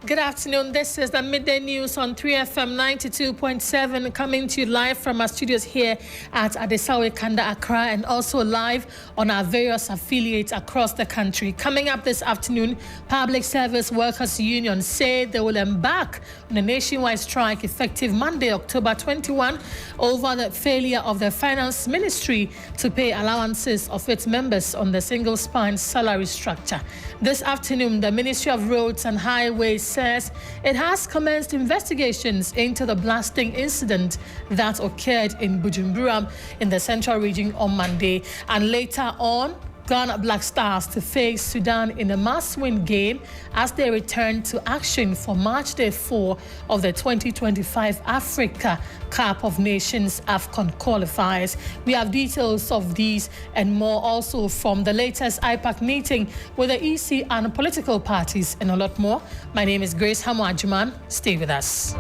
Good afternoon. This is the Midday News on 3FM 92.7, coming to you live from our studios here at Adesawe Kanda, Accra, and also live on our various affiliates across the country. Coming up this afternoon, Public Service Workers Union say they will embark on a nationwide strike effective Monday, October 21, over the failure of the Finance Ministry to pay allowances of its members on the single spine salary structure. This afternoon, the Ministry of Roads and Highways says it has commenced investigations into the blasting incident that occurred in Bujumbura in the Central Region on Monday. And later on, Ghana Black Stars to face Sudan in a must-win game as they return to action for March Day 4 of the 2025 Africa Cup of Nations AFCON qualifiers. We have details of these and more also from the latest IPAC meeting with the EC and political parties and a lot more. My name is Grace Hammoah Agyemang. Stay with us.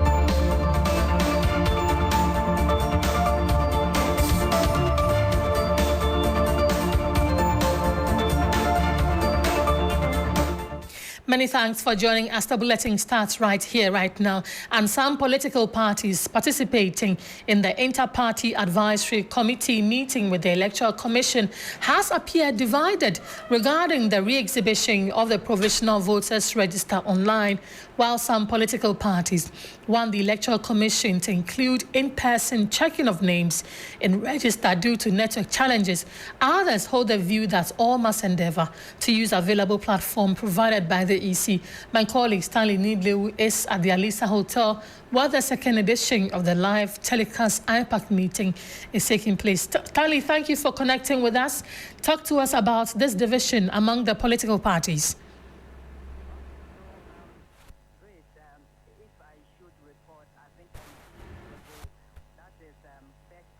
Many thanks for joining us. The bulletin starts right here, right now. And some political parties participating in the Inter-Party Advisory Committee meeting with the Electoral Commission has appeared divided regarding the re-exhibition of the Provisional Voters Register online, while some political parties want the Electoral Commission to include in-person checking of names in register due to network challenges. Others hold the view that all must endeavor to use available platform provided by the EC. My colleague Stanley Nidlew is at the Alisa Hotel where the second edition of the live telecast IPAC meeting is taking place. Stanley, thank you for connecting with us. Talk to us about this division among the political parties.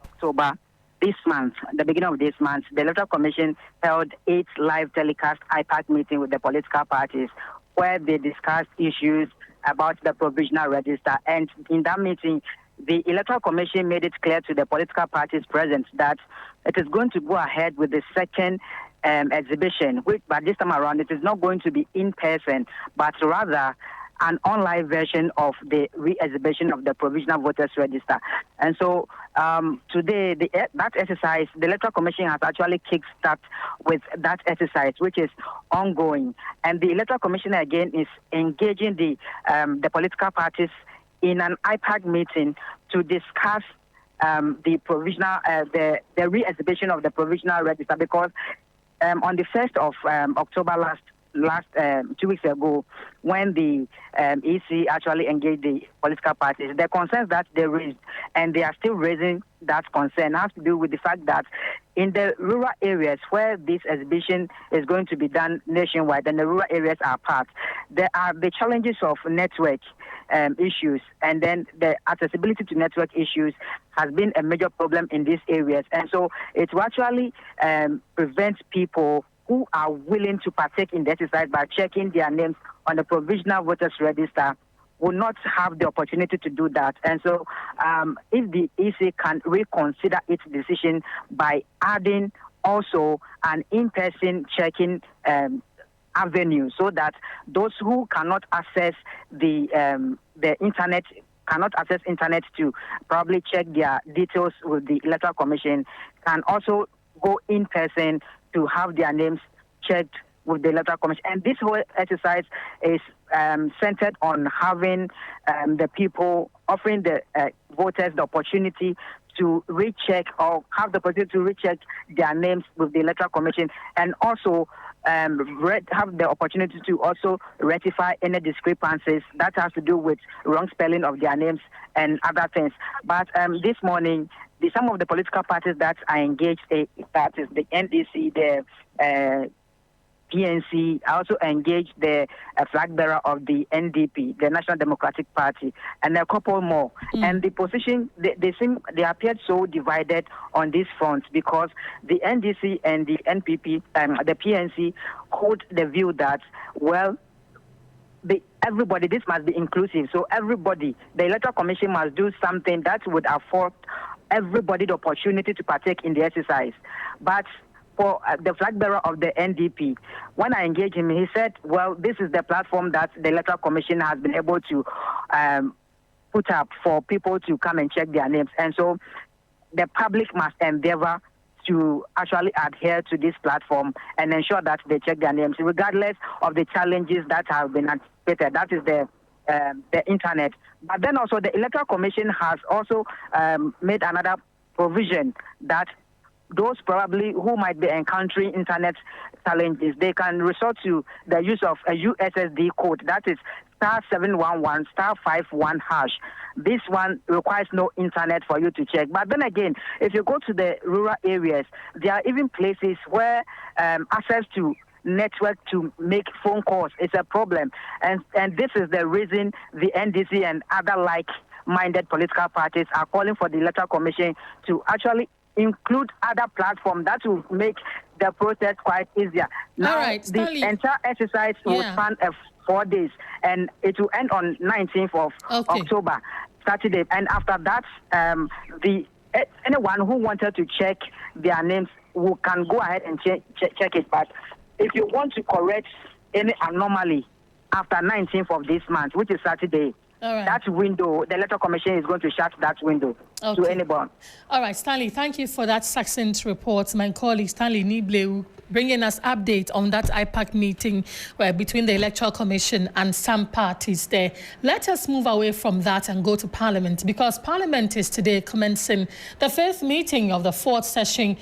October this month, the beginning of this month, the Electoral Commission held its live telecast IPAC meeting with the political parties where they discussed issues about the provisional register. And in that meeting, the Electoral Commission made it clear to the political parties present that it is going to go ahead with the second exhibition, which by this time around it is not going to be in person, but rather an online version of the re-exhibition of the Provisional Voters Register. And so today, that exercise, the Electoral Commission has actually kick-started with that exercise, which is ongoing. And the Electoral Commission, again, is engaging the political parties in an IPAC meeting to discuss the provisional, the re-exhibition of the Provisional Register, because on the 1st of October last 2 weeks ago, when the EC actually engaged the political parties, the concerns that they raised, and they are still raising that concern, has to do with the fact that in the rural areas where this exhibition is going to be done nationwide, and the rural areas are part, there are the challenges of network issues, and then the accessibility to network issues has been a major problem in these areas. And so it will actually prevent people who are willing to partake in the exercise by checking their names on the Provisional Voters Register will not have the opportunity to do that. And so if the EC can reconsider its decision by adding also an in-person checking avenue, so that those who cannot access the internet cannot access internet to probably check their details with the Electoral Commission, can also go in person to have their names checked with the Electoral Commission. And this whole exercise is centered on having the people, offering the voters the opportunity to recheck or have the opportunity to recheck their names with the Electoral Commission, and also have the opportunity to also rectify any discrepancies that has to do with wrong spelling of their names and other things. But this morning, some of the political parties that are engaged, that is the NDC, the PNC, also engaged the flag bearer of the NDP, the National Democratic Party, and a couple more. And the position, they appeared so divided on this front, because the NDC and the NPP, the PNC, hold the view that, well, everybody, this must be inclusive. So everybody, the Electoral Commission must do something that would afford everybody the opportunity to partake in the exercise. But for the flag bearer of the NDP. When I engaged him, he said, well, this is the platform that the Electoral Commission has been able to put up for people to come and check their names. And so the public must endeavor to actually adhere to this platform and ensure that they check their names, regardless of the challenges that have been anticipated. That is the internet. But then also the Electoral Commission has also made another provision that those probably who might be encountering internet challenges, they can resort to the use of a USSD code, that is *711 *51#. This one requires no internet for you to check. But then again, if you go to the rural areas, there are even places where access to network to make phone calls is a problem. And this is the reason the NDC and other like-minded political parties are calling for the Electoral Commission to actually include other platforms that will make the process quite easier. Now, all right, the entire exercise will span 4 days, and it will end on 19th of October, Saturday. And after that, anyone who wanted to check their names can go ahead and check it. But if you want to correct any anomaly after 19th of this month, which is Saturday, that window, the Electoral Commission is going to shut that window to anyone. All right, Stanley, thank you for that succinct report. My colleague Stanley Nible bringing us update on that IPAC meeting between the Electoral Commission and some parties there. Let us move away from that and go to Parliament, because Parliament is today commencing the 5th meeting of the 4th session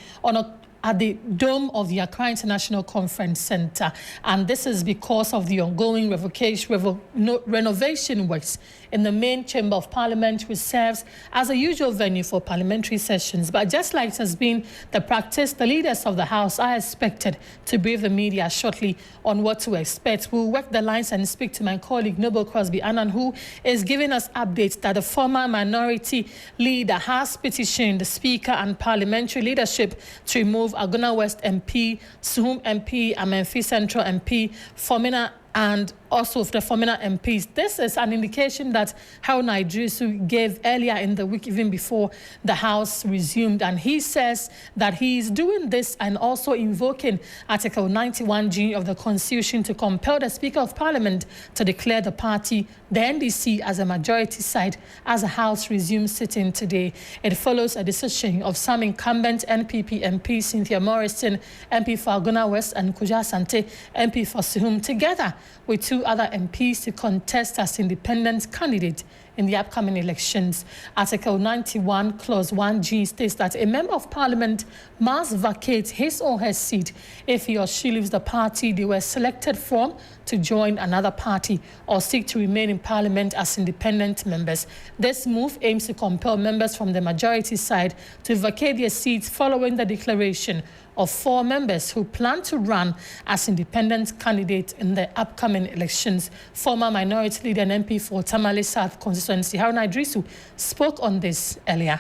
at the dome of the Accra International Conference Centre. And this is because of the ongoing renovation works in the main chamber of Parliament, which serves as a usual venue for parliamentary sessions. But just like it has been the practice, the leaders of the House are expected to brief the media shortly on what to expect. We'll work the lines and speak to my colleague Noble Crosby Annan, who is giving us updates that the former minority leader has petitioned the Speaker and parliamentary leadership to remove Agona West MP, Suhum MP, Amenfi Central MP, Fomina, and also the Fomina MPs. This is an indication that Haruna Idrisu gave earlier in the week, even before the House resumed. And he says that he is doing this and also invoking Article 91G of the Constitution to compel the Speaker of Parliament to declare the party, the NDC, as a majority side as the House resumes sitting today. It follows a decision of some incumbent NPP MP, Cynthia Morrison, MP for Agona West, and Kuja Asante, MP for Suhum, together with 2 other MPs to contest as independent candidate in the upcoming elections. Article 91, Clause 1G states that a member of Parliament must vacate his or her seat if he or she leaves the party they were selected from to join another party or seek to remain in Parliament as independent members. This move aims to compel members from the majority side to vacate their seats following the declaration of 4 members who plan to run as independent candidates in the upcoming elections. Former minority leader and MP for Tamale South constituency, Haruna Idrisu, spoke on this earlier.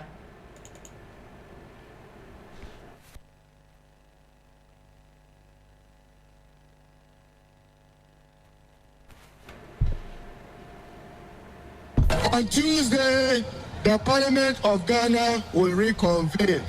On Tuesday, the Parliament of Ghana will reconvene.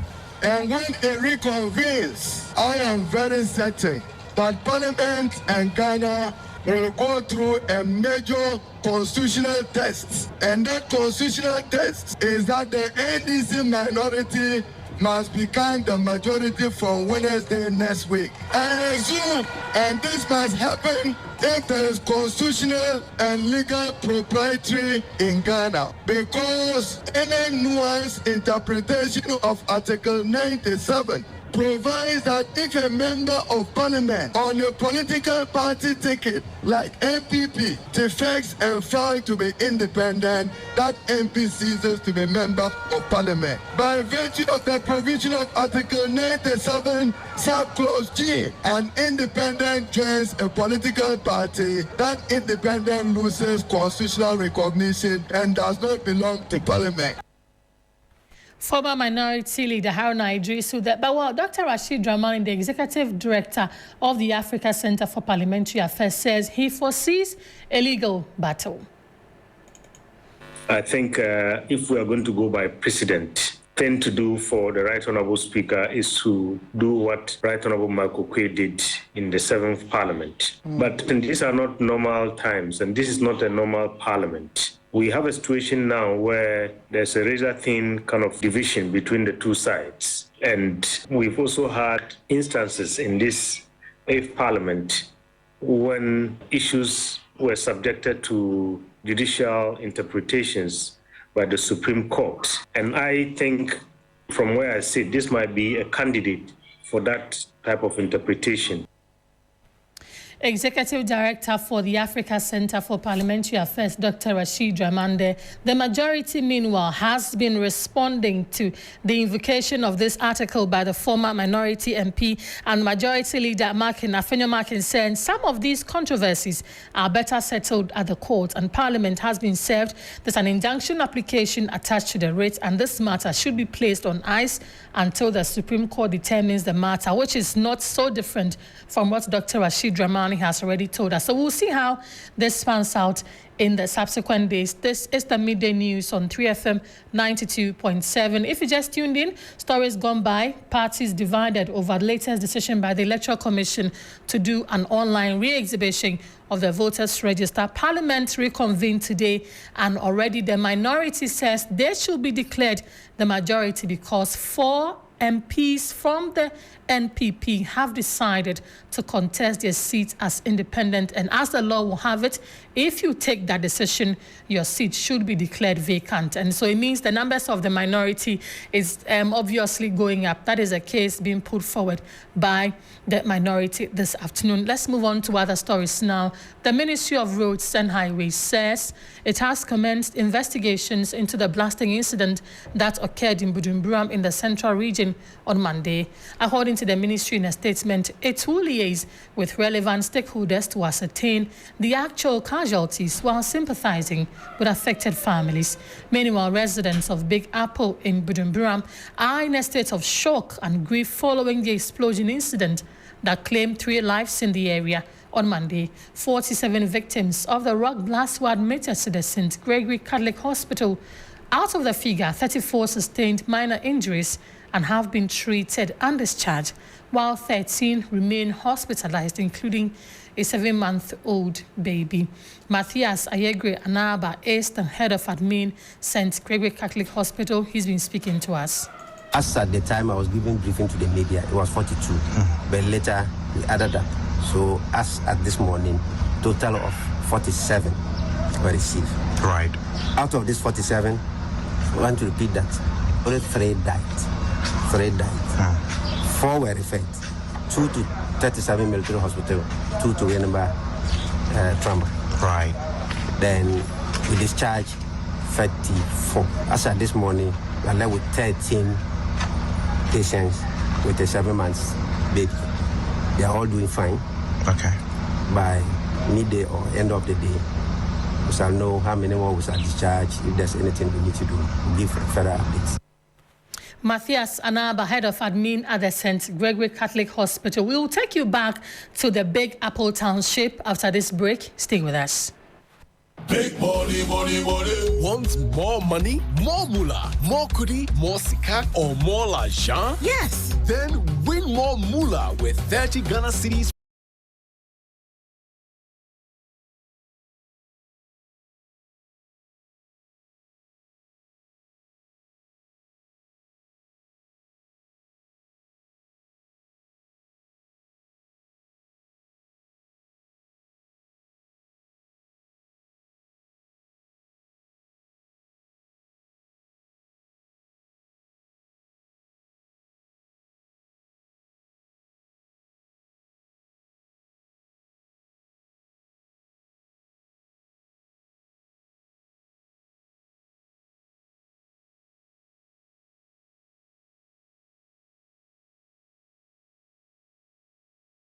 And when it reconvenes, I am very certain that Parliament and Ghana will go through a major constitutional test. And that constitutional test is that the NDC minority must become the majority from Wednesday next week. I assume, and this must happen if there is constitutional and legal propriety in Ghana, because any nuanced interpretation of Article 97 provides that if a member of Parliament on a political party ticket like MPP defects and fails to be independent, that MP ceases to be member of Parliament. By virtue of the provision of Article 97, subclause G, an independent joins a political party, that independent loses constitutional recognition and does not belong to Parliament. Former minority leader Haruna Idrisu, but Dr. Rashid Dramani, the executive director of the Africa Center for Parliamentary Affairs, says he foresees a legal battle. I think if we are going to go by precedent, thing to do for the Right Honourable Speaker is to do what Right Honourable Michael Quay did in the 7th Parliament. But these are not normal times, and this is not a normal Parliament. We have a situation now where there's a razor-thin kind of division between the two sides. And we've also had instances in this 8th Parliament when issues were subjected to judicial interpretations by the Supreme Court. And I think from where I sit, this might be a candidate for that type of interpretation. Executive Director for the Africa Center for Parliamentary Affairs, Dr. Rashid Dramande. The majority, meanwhile, has been responding to the invocation of this article by the former minority MP and Majority Leader Afenyo Markin, saying some of these controversies are better settled at the court, and Parliament has been served. There's an injunction application attached to the writ, and this matter should be placed on ice until the Supreme Court determines the matter, which is not so different from what Dr. Rashid Dramande has already told us. So we'll see how this pans out in the subsequent days. This is the Midday News on 3FM 92.7. If you just tuned in, stories gone by, parties divided over the latest decision by the Electoral Commission to do an online re-exhibition of the voters' register. Parliament reconvened today, and already the minority says they should be declared the majority because 4 MPs from the NPP have decided to contest their seats as independent, and as the law will have it, if you take that decision, your seat should be declared vacant. And so it means the numbers of the minority is obviously going up. That is a case being put forward by the minority this afternoon. Let's move on to other stories now. The Ministry of Roads and Highways says it has commenced investigations into the blasting incident that occurred in Bujumbura in the central region on Monday. According to the ministry in a statement, it will liaise with relevant stakeholders to ascertain the actual casualties while sympathizing with affected families. Meanwhile, residents of Big Apple in Bujumbura are in a state of shock and grief following the explosion incident that claimed 3 lives in the area on Monday. 47 victims of the rock blast were admitted to the St. Gregory Catholic Hospital. Out of the figure, 34 sustained minor injuries and have been treated and discharged, while 13 remain hospitalized, including a 7-month-old baby. Matthias Anaba is the head of admin, St. Gregory Catholic Hospital. He's been speaking to us. As at the time I was giving briefing to the media, it was 42, but later we added up. So as at this morning, total of 47 were received. Right. Out of this 47, I want to repeat that only 3 died. 3 died. 4 were referred. 2 to 37 military hospital, 2 to Yenamba trauma. Right. Then we discharged 34. As at this morning, we are left with 13 patients with a 7-month baby. They are all doing fine. Okay. By midday or end of the day, we shall know how many more we shall discharge. If there's anything we need to do, we'll give further updates. Matthias Anaba, head of admin at the St. Gregory Catholic Hospital. We will take you back to the Big Apple Township after this break. Stay with us. Big money, money, money. Want more money, more moolah, more kudi, more sika, or more l'argent? Yes. Then win more moolah with 30 Ghana cedis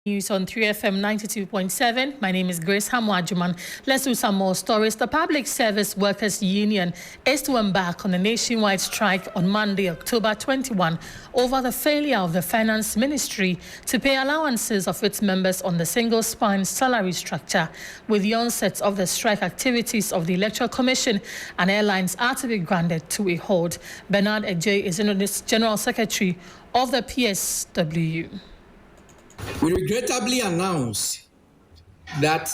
News on 3FM 92.7. My name is Grace Hammoah Agyemang. Let's do some more stories. The Public Service Workers Union is to embark on a nationwide strike on Monday, October 21, over the failure of the Finance Ministry to pay allowances of its members on the single-spine salary structure. With the onset of the strike, activities of the Electoral Commission and airlines are to be granted to a halt. Bernard Ejay is General Secretary of the PSW. We regrettably announce that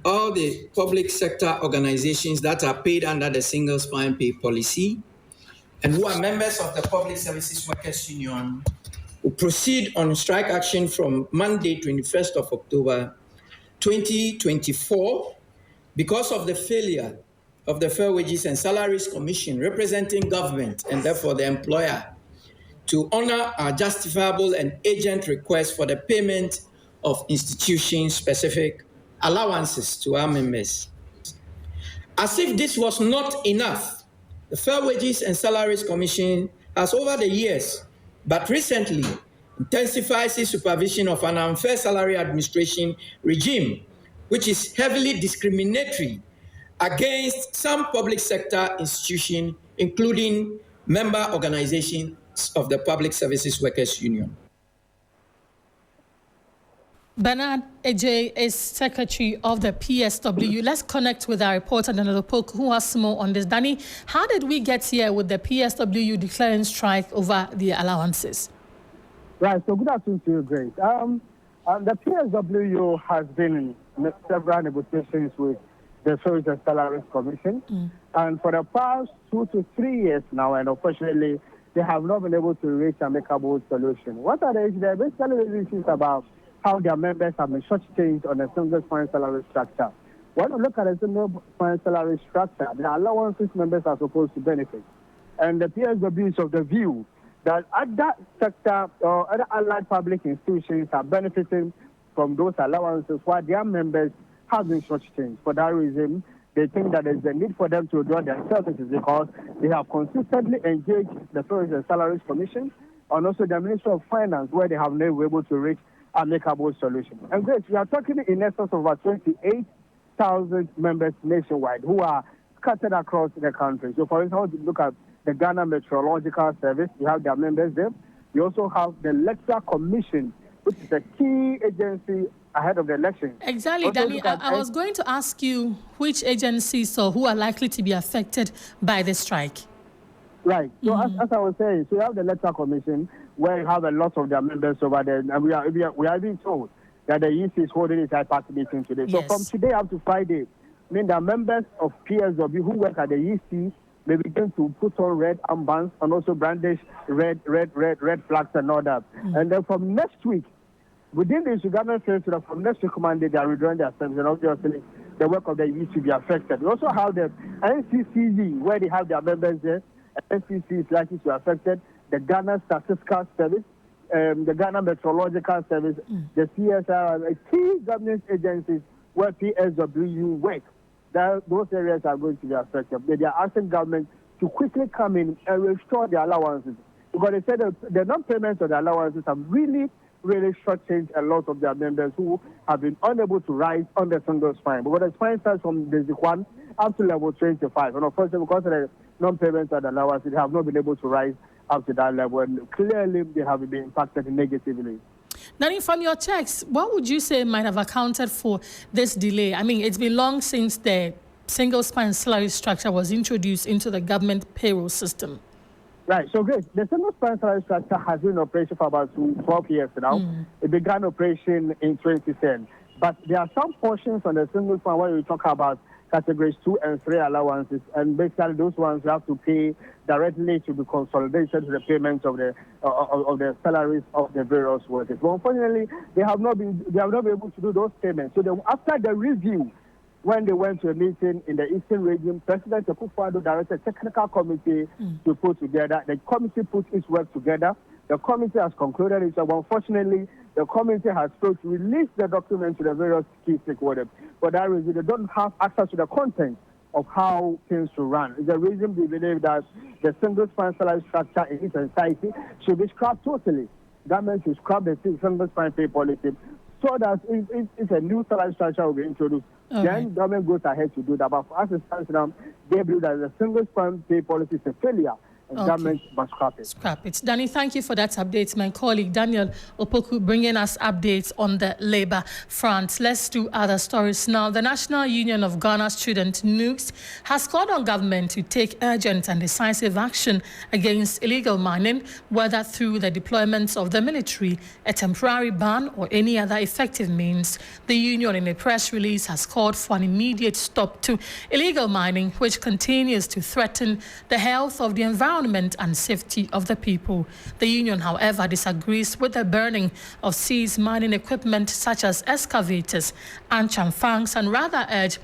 all the public sector organizations that are paid under the single spine pay policy and who are members of the Public Services Workers Union will proceed on strike action from Monday, 21st of October, 2024, because of the failure of the Fair Wages and Salaries Commission representing government and therefore the employer to honor our justifiable and urgent request for the payment of institution-specific allowances to our members. As if this was not enough, the Fair Wages and Salaries Commission has over the years, but recently, intensified its supervision of an unfair salary administration regime, which is heavily discriminatory against some public sector institutions, including member organizations of the Public Services Workers Union. Bernard Ejay is Secretary of the PSW. Let's connect with our reporter, Danilo Poku, who has more on this. Danny, how did we get here with the PSW declaring strike over the allowances? Right, so good afternoon to you, Grace. The PSW has been in several negotiations with the Fair Wages and Salaries Commission, and for the past 2 to 3 years now, and unfortunately, they have not been able to reach an amicable solution. What are the issues? They're basically the issues about how their members have been shortchanged on a single spine salary structure. When you look at a single spine salary structure, the allowances members are supposed to benefit. And the PSW is of the view that other sector or other allied public institutions are benefiting from those allowances while their members have been shortchanged. For that reason, they think that there's a need for them to withdraw their services because they have consistently engaged the Fair Wages and Salaries Commission and also the Ministry of Finance, where they have never been able to reach an amicable solution. And Grace, we are talking in essence of about 28,000 members nationwide who are scattered across the country. So, for instance, if you look at the Ghana Meteorological Service, you have their members there. You also have the Electoral Commission, which is a key agency ahead of the election. Exactly, Danny. I was going to ask you which agencies or who are likely to be affected by the strike. Right. So as I was saying, so you have the Electoral Commission, where you have a lot of their members over there, and we are being told that the EC is holding its IPAC meeting today. Yes. So from today up to Friday, I mean the members of PSW who work at the EC may begin to put on red armbands and also brandish red flags and all that. And then from next week, within the government says that from next week Monday, they are withdrawing their service, and obviously the work of the EC will be affected. We also have the NCCZ, where they have their members there. NCC is likely to be affected. The Ghana Statistical Service, the Ghana Meteorological Service, the CSR, key government agencies where PSW work. Those areas are going to be affected. They are asking government to quickly come in and restore the allowances. Because they said that the non-payments of the allowances have really shortchanged a lot of their members who have been unable to rise on the single spine. Because the spine starts from basic 1 up to level 25. And of course, because of the non-payments of the allowances, they have not been able to rise up to that level. And clearly, they have been impacted negatively. Nanny, from your checks, what would you say might have accounted for this delay? I mean, it's been long since the single spine salary structure was introduced into the government payroll system. Right. So, great. The single spine salary structure has been in operation for about 12 years now. It began operation in 2010. But there are some portions on the single spine where we talk about categories 2 and 3 allowances, and basically those ones you have to pay directly to the consolidation to the payments of the salaries of the various workers. But unfortunately, they have not been able to do those payments. So after the review, when they went to a meeting in the Eastern Region, President Akufo-Addo directed a technical committee to put together. The committee put its work together. The committee has concluded it, but unfortunately, the committee has failed to release the document to the various key stakeholders. For that reason, they don't have access to the content of how things should run. It's the reason we believe that the single spine salary structure in its entirety should be scrapped totally. Government should scrap the single spine pay policy so that if a new salary structure will be introduced, then government goes ahead to do that. But for us, it stands now, they believe that the single sperm pay policy is a failure. Government must scrap it. Scrap it. Danny, thank you for that update. My colleague Daniel Opoku bringing us updates on the labor front. Let's do other stories now. The National Union of Ghana Students, NUGS, has called on government to take urgent and decisive action against illegal mining, whether through the deployment of the military, a temporary ban, or any other effective means. The union, in a press release, has called for an immediate stop to illegal mining, which continues to threaten the health of the environment and safety of the people. The union, however, disagrees with the burning of seized mining equipment such as excavators and chamfangs, and rather urge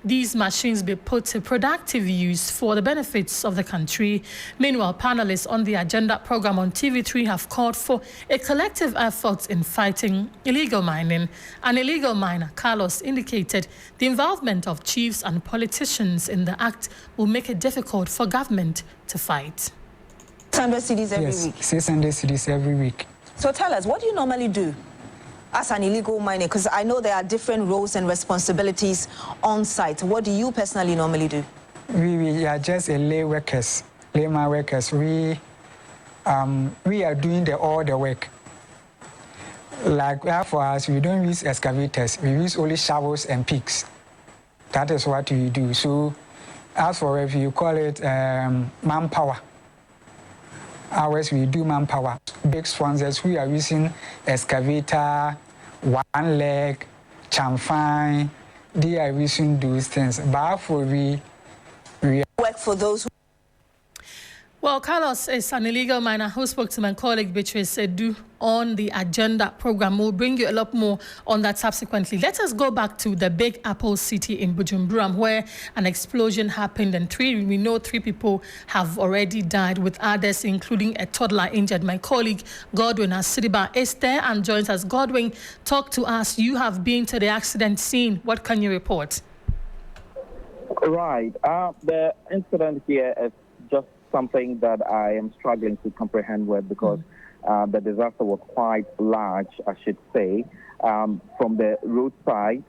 these machines be put to productive use for the benefits of the country. Meanwhile, panelists on the agenda program on TV3 have called for a collective effort in fighting illegal mining. An illegal miner, Carlos, indicated the involvement of chiefs and politicians in the act will make it difficult for government to fight. 600 cedis every week? 600 cedis every week. So tell us, what do you normally do as an illegal miner? Because I know there are different roles and responsibilities on site. What do you personally normally do? We are just a layman workers. We are doing all the work. Like for us, we don't use excavators. We use only shovels and picks. That is what we do. So as for if you call it manpower, ours we do manpower. Big sponsors, we are using excavator, one leg, chamfang. They are using those things. But for we work for those who... Well, Carlos is an illegal miner who spoke to my colleague Beatrice Edu on the agenda program. We'll bring you a lot more on that subsequently. Let us go back to the Big Apple city in Bujumbura, where an explosion happened and we know three people have already died, with others, including a toddler, injured. My colleague Godwin Asidiba is there and joins us. Godwin, talk to us. You have been to the accident scene. What can you report? Right. The incident here is just something that I am struggling to comprehend with, because the disaster was quite large, I should say. From the roadside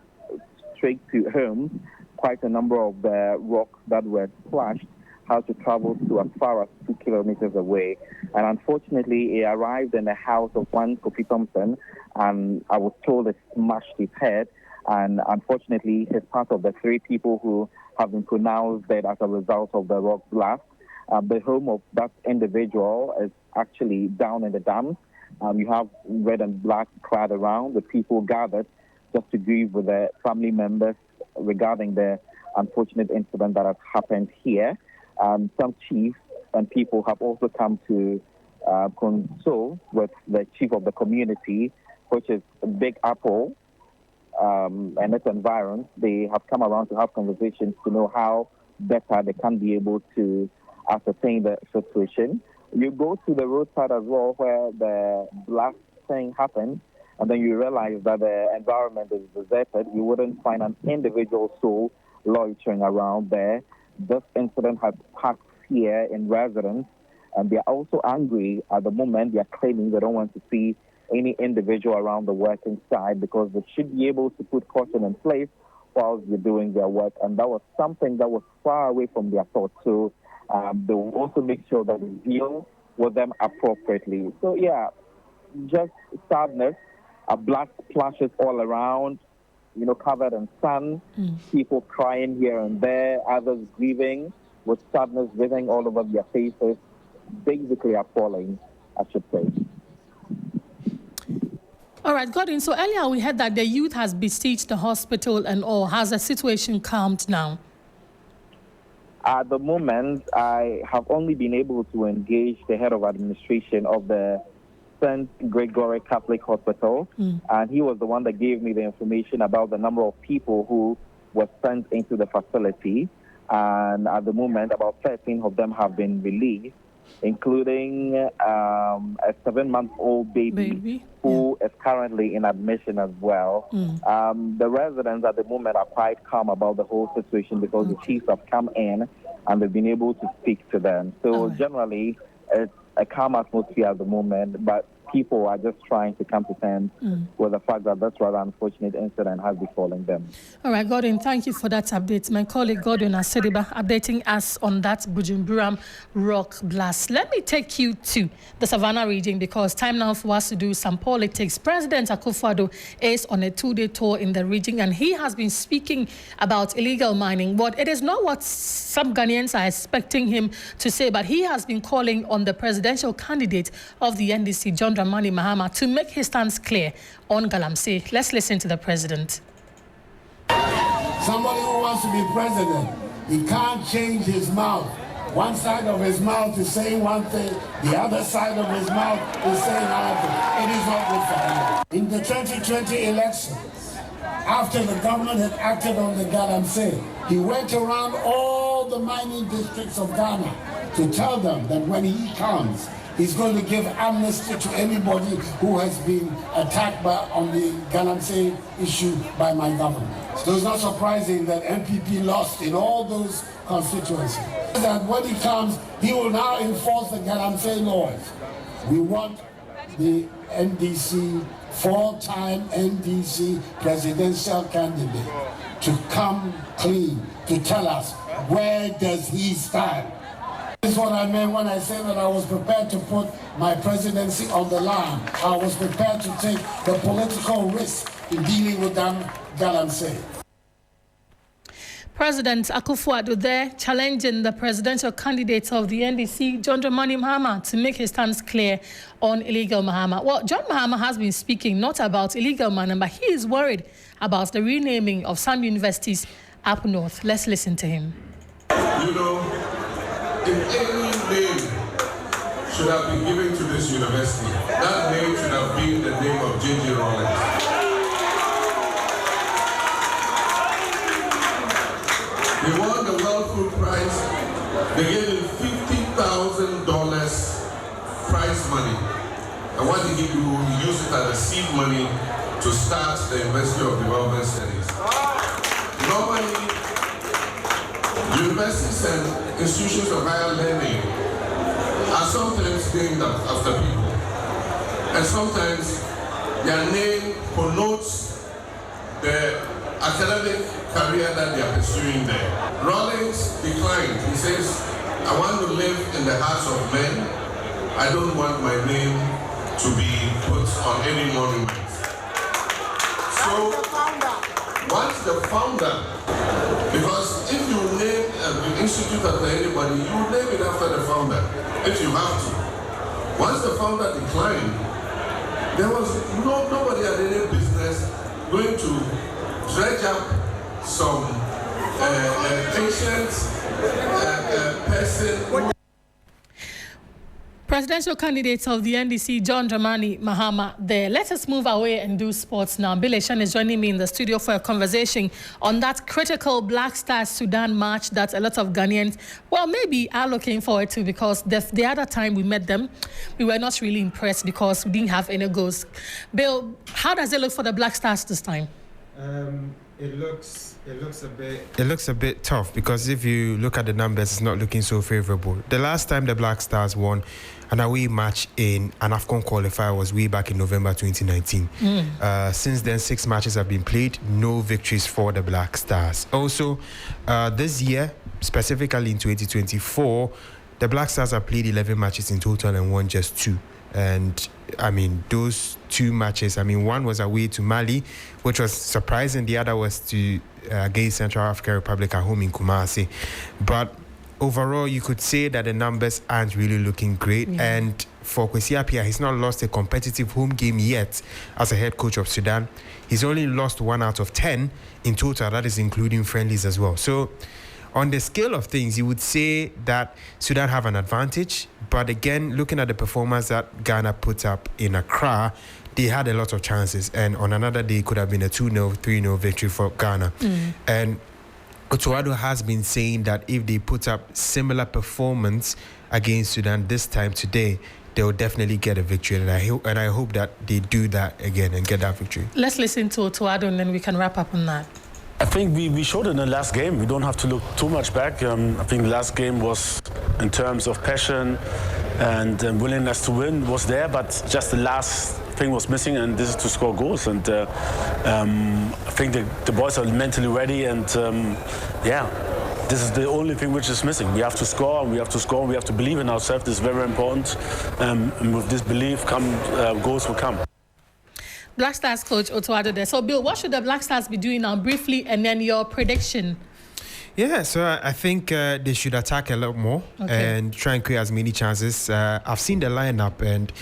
straight to home, quite a number of the rocks that were splashed had to travel to as far as 2 kilometers away. And unfortunately, it arrived in the house of one Kofi Thompson, and I was told it smashed his head. And unfortunately, he's part of the 3 people who have been pronounced dead as a result of the rock blast. The home of that individual is actually down in the dams. You have red and black clad around. The people gathered just to grieve with their family members regarding the unfortunate incident that has happened here. Some chiefs and people have also come to console with the chief of the community, which is Big Apple and its environs. They have come around to have conversations to know how better they can be able to ascertain the situation. You go to the roadside as well where the blast thing happened, and then you realize that the environment is deserted. You wouldn't find an individual soul loitering around there. This incident has sparked fear in residents, and they are also angry at the moment. They are claiming they don't want to see any individual around the working site, because they should be able to put caution in place whilst they're doing their work, and that was something that was far away from their thoughts. So they will also make sure that we deal with them appropriately. So yeah, just sadness, black splashes all around, covered in sun, people crying here and there, others grieving with sadness written all over their faces, basically appalling, I should say. All right, Gordon, so earlier we heard that the youth has besieged the hospital and all. Has the situation calmed now? At the moment, I have only been able to engage the head of administration of the St. Gregory Catholic Hospital, and he was the one that gave me the information about the number of people who were sent into the facility. And at the moment, about 13 of them have been released, including a 7-month-old baby who is currently in admission as well. The residents at the moment are quite calm about the whole situation, because the chiefs have come in and they've been able to speak to them. So generally, it's a calm atmosphere at the moment, but people are just trying to come to terms with the fact that this rather unfortunate incident has befallen them. All right, Godwin, thank you for that update. My colleague Godwin Asediba updating us on that Bujumburam rock blast. Let me take you to the Savannah region because time now for us to do some politics. President Akufo-Addo is on a 2-day tour in the region and he has been speaking about illegal mining. But it is not what some Ghanaians are expecting him to say, but he has been calling on the presidential candidate of the NDC, John Dramani Mahama, to make his stance clear on Galamsey. Let's listen to the president. Somebody who wants to be president, he can't change his mouth. One side of his mouth is saying one thing, the other side of his mouth is saying another thing. It is not good for him. In the 2020 elections, after the government had acted on the Galamsey, he went around all the mining districts of Ghana to tell them that when he comes, he's going to give amnesty to anybody who has been attacked on the Galamsey issue by my government. So it's not surprising that MPP lost in all those constituencies. That when he comes, he will now enforce the Galamsey laws. We want the NDC, 4-time NDC presidential candidate to come clean, to tell us where does he stand. This is what I meant when I said that I was prepared to put my presidency on the line. I was prepared to take the political risk in dealing with them Galamsey. President Akufo-Addo there challenging the presidential candidate of the NDC, John Dramani Mahama, to make his stance clear on illegal Mahama. Well, John Mahama has been speaking not about illegal mining, but he is worried about the renaming of some universities up north. Let's listen to him. You know, if any name should have been given to this university, that name should have been the name of J.J. Rawlings. They won the World Food Prize. They gave him $50,000 prize money. And what did he do? He used it as a seed money to start the University of Development Studies. Normally, universities and institutions of higher learning are sometimes named after people. And sometimes their name connotes the academic career that they are pursuing there. Rawlings declined. He says, I want to live in the hearts of men. I don't want my name to be put on any monument. So, once the founder, because if you name an institute after anybody, you name it after the founder, if you have to. Once the founder declined, there was nobody had any business going to dredge up some patient person. Presidential candidate of the NDC, John Dramani Mahama there. Let us move away and do sports now. Billy Shan is joining me in the studio for a conversation on that critical Black Stars Sudan match that a lot of Ghanaians, well, maybe are looking forward to, because the other time we met them, we were not really impressed because we didn't have any goals. Bill, how does it look for the Black Stars this time? It looks a bit tough, because if you look at the numbers, it's not looking so favorable. The last time the Black Stars won an away match in an AFCON qualifier was way back in November 2019. Since then, 6 matches have been played, no victories for the Black Stars. Also, this year, specifically in 2024, the Black Stars have played 11 matches in total and won just 2. And I mean, those 2 matches, I mean, one was away to Mali, which was surprising. The other was to against Central African Republic at home in Kumasi. But overall, you could say that the numbers aren't really looking great. Yeah. And for Kwesi Appiah, he's not lost a competitive home game yet as a head coach of Sudan. He's only lost 1 out of 10 in total. That is including friendlies as well. So on the scale of things, you would say that Sudan have an advantage. But again, looking at the performance that Ghana put up in Accra, they had a lot of chances. And on another day, it could have been a 2-0, 3-0 victory for Ghana. And Akufo-Addo has been saying that if they put up similar performance against Sudan this time today, they will definitely get a victory. And I hope that they do that again and get that victory. Let's listen to Akufo-Addo and then we can wrap up on that. I think we showed in the last game. We don't have to look too much back. I think the last game was, in terms of passion, and willingness to win was there, but just the last thing was missing, and this is to score goals. And I think the boys are mentally ready, and this is the only thing which is missing. We have to score, and we have to score, and we have to believe in ourselves. This is very important, and with this belief, goals will come. Black Stars coach Otoado there. So, Bill, what should the Black Stars be doing now, briefly, and then your prediction? Yeah, so I think they should attack a lot more and try and create as many chances. I've seen the lineup, and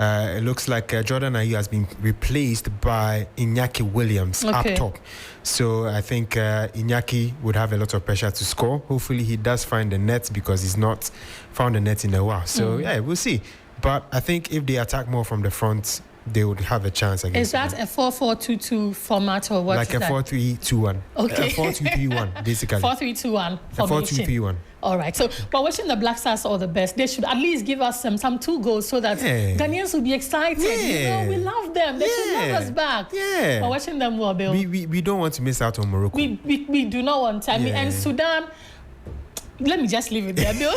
it looks like Jordan Ayew has been replaced by Iñaki Williams up top. So I think Iñaki would have a lot of pressure to score. Hopefully he does find the net, because he's not found the net in a while. So yeah, we'll see. But I think if they attack more from the front, they would have a chance against. Is that a 4-4-2-2 format, or what? Like a 4-3-2-1. Okay. 4-2-3-1, basically. 4-3-2-1 formation. 4-2-3-1. All right. So we're wishing the Black Stars all the best. They should at least give us some 2 goals so that Ghanaians will be excited. Yeah. You know, we love them. They should love us back. Yeah. We're wishing them well, Bill. We don't want to miss out on Morocco. We do not want to. I mean, and Sudan. Let me just leave it there, Bill.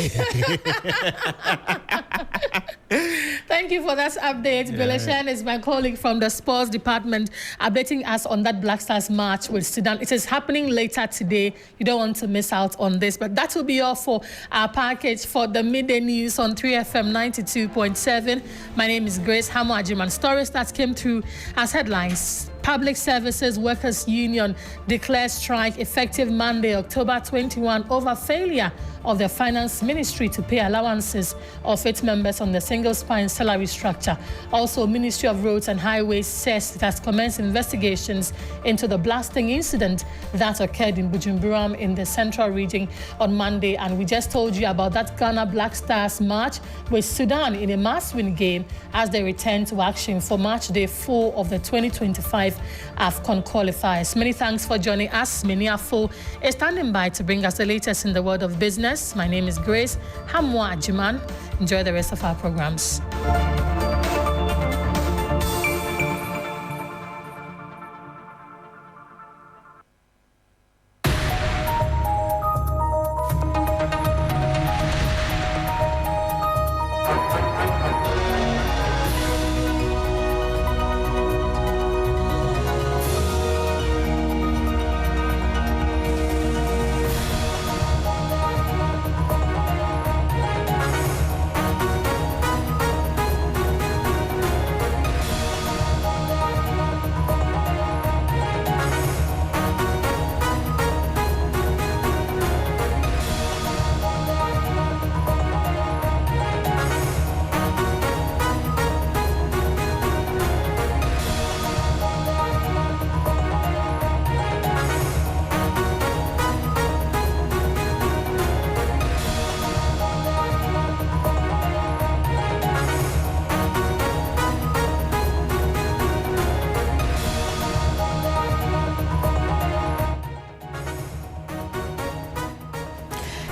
Thank you for that update. Bill Eshan is my colleague from the sports department, updating us on that Black Stars match with Sudan. It is happening later today. You don't want to miss out on this. But that will be all for our package for the midday news on 3FM 92.7. My name is Grace Hammoah Agyemang. Stories that came through as headlines. Public Services Workers Union declares strike effective Monday, October 21, over failure of the Finance Ministry to pay allowances of its members on the single spine salary structure. Also, Ministry of Roads and Highways says it has commenced investigations into the blasting incident that occurred in Bujumburam in the central region on Monday. And we just told you about that Ghana Black Stars match with Sudan in a must-win game as they return to action for match day 4 of the 2025 AFCON qualifiers. Many thanks for joining us. Meniafo is standing by to bring us the latest in the world of business. My name is Grace Hammoah Agyemang. Enjoy the rest of our programs.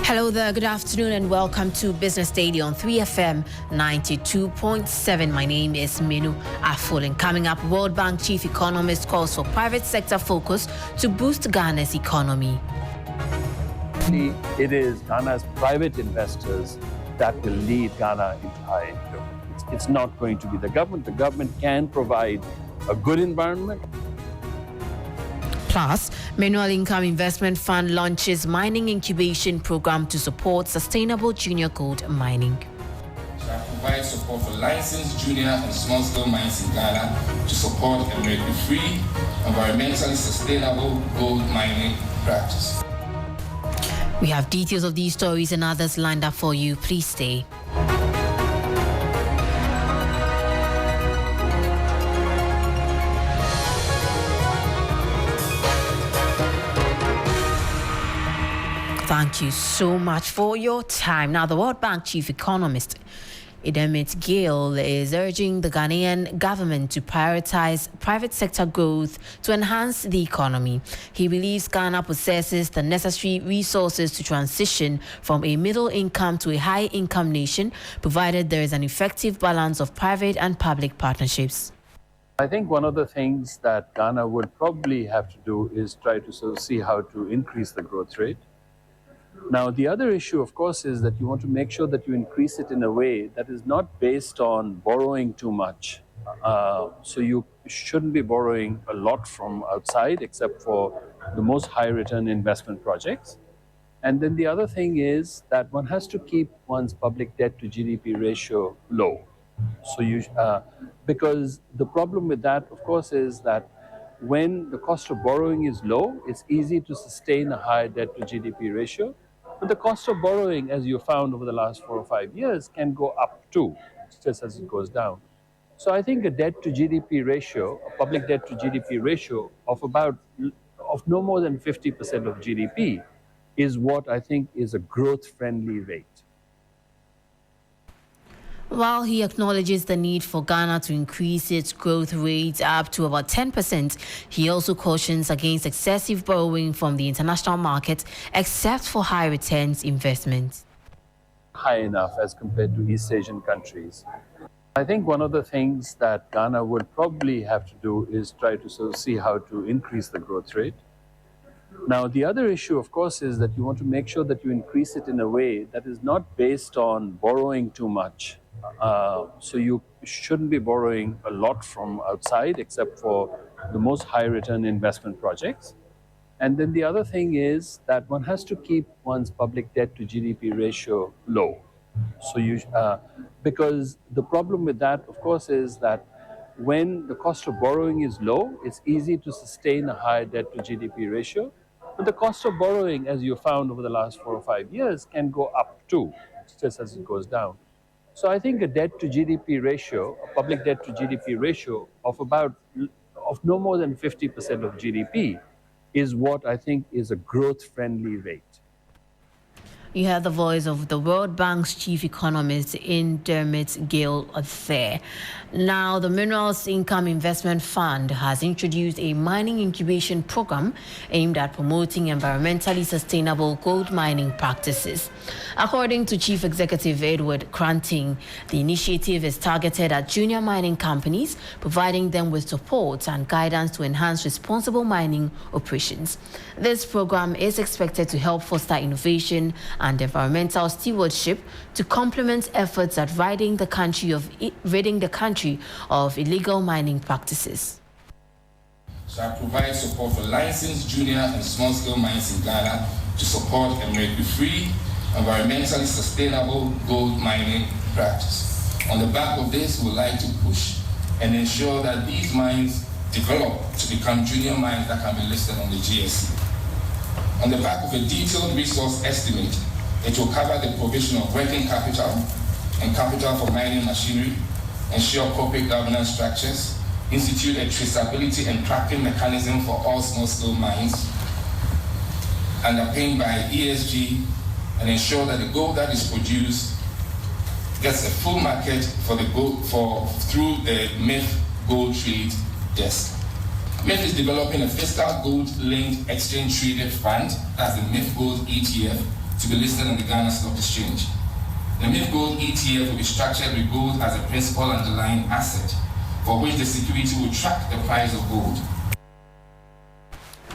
Hello there, good afternoon and welcome to Business Daily on 3FM 92.7. My name is Minu Aful, and coming up, World Bank Chief Economist calls for private sector focus to boost Ghana's economy. It is Ghana's private investors that will lead Ghana into high growth. It's not going to be the government. The government can provide a good environment. Plus, Mineral Income Investment Fund launches mining incubation program to support sustainable junior gold mining. Shall provide support for licensed junior and small-scale mines in Ghana to support a mercury-free, environmentally sustainable gold mining practice. We have details of these stories and others lined up for you. Please stay. Thank you so much for your time. Now, the World Bank Chief Economist, Idemit Gill, is urging the Ghanaian government to prioritize private sector growth to enhance the economy. He believes Ghana possesses the necessary resources to transition from a middle income to a high income nation, provided there is an effective balance of private and public partnerships. I think one of the things that Ghana would probably have to do is try to see how to increase the growth rate. Now, the other issue, of course, is that you want to make sure that you increase it in a way that is not based on borrowing too much. So you shouldn't be borrowing a lot from outside, except for the most high return investment projects. And then the other thing is that one has to keep one's public debt to GDP ratio low. So because the problem with that, of course, is that when the cost of borrowing is low, it's easy to sustain a high debt to GDP ratio. But the cost of borrowing, as you found over the last 4 or 5 years, can go up too, just as it goes down. So I think a debt to GDP ratio, a public debt to GDP ratio of no more than 50% of GDP is what I think is a growth-friendly rate. While he acknowledges the need for Ghana to increase its growth rate up to about 10%, he also cautions against excessive borrowing from the international market, except for high returns investments. High enough as compared to East Asian countries. I think one of the things that Ghana would probably have to do is try to sort of see how to increase the growth rate. Now, the other issue, of course, is that you want to make sure that you increase it in a way that is not based on borrowing too much. So you shouldn't be borrowing a lot from outside, except for the most high return investment projects. And then the other thing is that one has to keep one's public debt to GDP ratio low. So because the problem with that, of course, is that when the cost of borrowing is low, it's easy to sustain a high debt to GDP ratio. But the cost of borrowing, as you found over the last 4 or 5 years, can go up too, just as it goes down. So I think a debt to GDP ratio, a public debt to GDP ratio of no more than 50% of GDP is what I think is a growth-friendly rate. You heard the voice of the World Bank's chief economist in Dermot Gill there. Now, the Minerals Income Investment Fund has introduced a mining incubation program aimed at promoting environmentally sustainable gold mining practices. According to Chief Executive Edward Cranting, the initiative is targeted at junior mining companies, providing them with support and guidance to enhance responsible mining operations. This program is expected to help foster innovation and environmental stewardship to complement efforts at ridding the country of illegal mining practices. Shall provide support for licensed junior and small-scale mines in Ghana to support and make free, environmentally sustainable gold mining practice. On the back of this, we would like to push and ensure that these mines develop to become junior mines that can be listed on the GSE. On the back of a detailed resource estimate, it will cover the provision of working capital and capital for mining machinery, ensure corporate governance structures, institute a traceability and tracking mechanism for all small-scale mines, underpinned by ESG, and ensure that the gold that is produced gets a full market for the gold through the MIF Gold Trade Desk. MIF is developing a fiscal gold-linked exchange-traded fund, as the MIF Gold ETF, to be listed on the Ghana Stock Exchange. The MIF Gold ETF will be structured with gold as a principal underlying asset, for which the security will track the price of gold.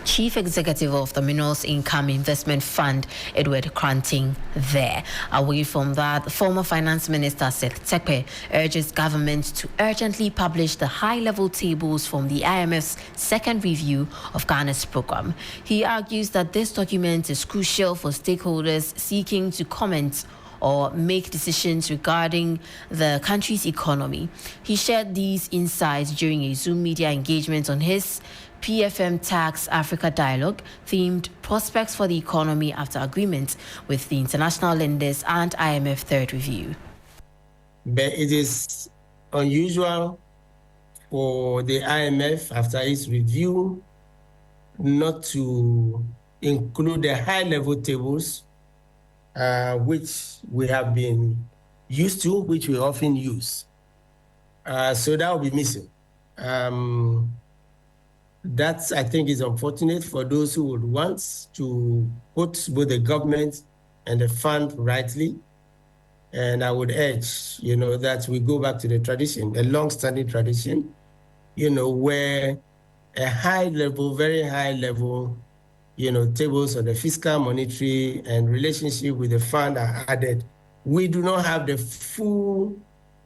Chief Executive of the Minerals Income Investment Fund, Edward Cranting there. Away from that, former Finance Minister Seth Terkper urges government to urgently publish the high-level tables from the IMF's second review of Ghana's program. He argues that this document is crucial for stakeholders seeking to comment or make decisions regarding the country's economy. He shared these insights during a Zoom media engagement on his PFM Tax Africa Dialogue themed Prospects for the Economy after agreement with the international lenders and IMF third review. But it is unusual for the IMF after its review not to include the high-level tables which we have been used to, which we often use. So that will be missing. That, I think, is unfortunate for those who would want to put both the government and the fund rightly. And I would urge, that we go back to the tradition, a long-standing tradition, where a high level, very high level tables on the fiscal, monetary, and relationship with the fund are added, we do not have the full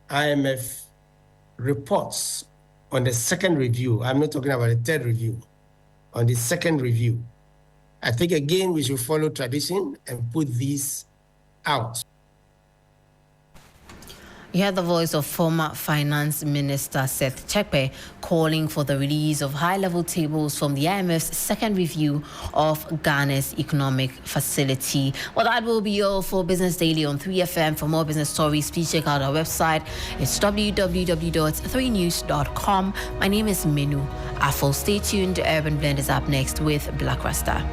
IMF reports on the second review. I'm not talking about the third review. On the second review, I think, again, we should follow tradition and put these out. You heard the voice of former Finance Minister Seth Chekpe calling for the release of high-level tables from the IMF's second review of Ghana's economic facility. Well, that will be all for Business Daily on 3FM. For more business stories, please check out our website. It's www.3news.com. My name is Minu Afol. Stay tuned. Urban Blend is up next with Black Rasta.